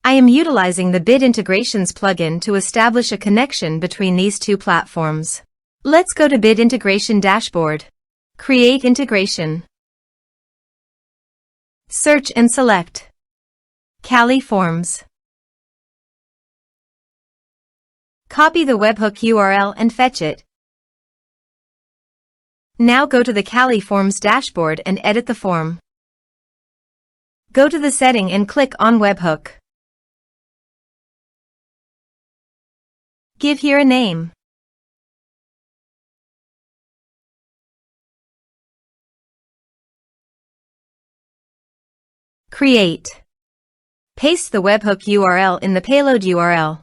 I am utilizing the Bit Integrations plugin to establish a connection between these two platforms. Let's go to Bit Integration Dashboard. Create integration. Search and select Cali Forms. Copy the webhook URL and fetch it. Now go to the Cali Forms dashboard and edit the form. Go to the setting and click on Webhook. Give here a name. Create. Paste the webhook URL in the payload URL.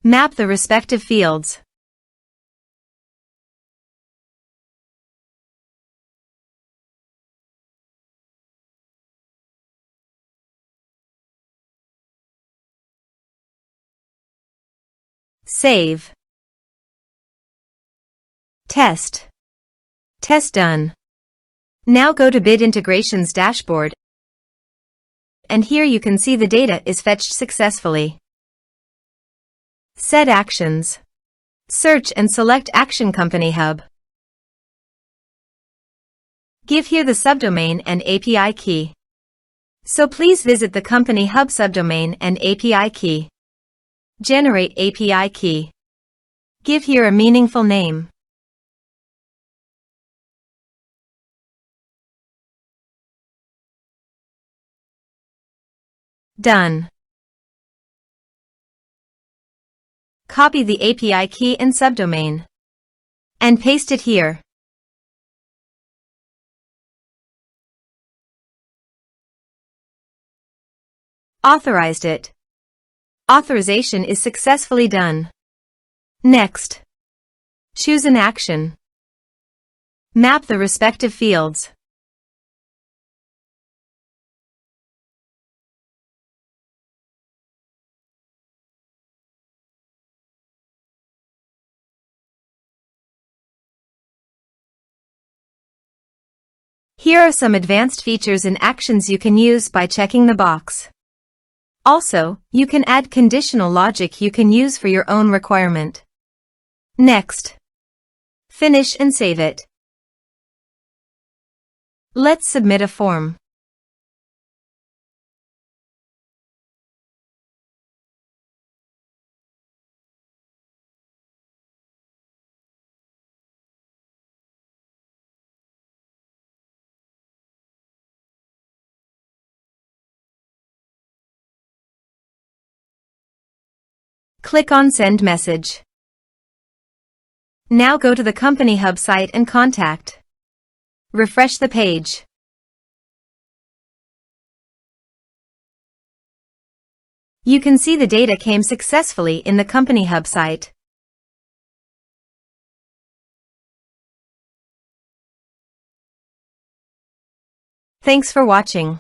Map the respective fields. Save. Test. Test done. Now go to Bit Integrations dashboard, and here you can see the data is fetched successfully. Set actions. Search and select Action CompanyHub. Give here the subdomain and API key. So please visit the CompanyHub subdomain and API key. Generate API key. Give here a meaningful name. Done. Copy the API key and subdomain and paste it here. Authorized it. Authorization is successfully done. Next, choose an action. Map the respective fields. Here are some advanced features and actions you can use by checking the box. Also, you can add conditional logic you can use for your own requirement. Next, finish and save it. Let's submit a form. Click on Send Message. Now go to the CompanyHub site and contact. Refresh the page. You can see the data came successfully in the CompanyHub site. Thanks for watching.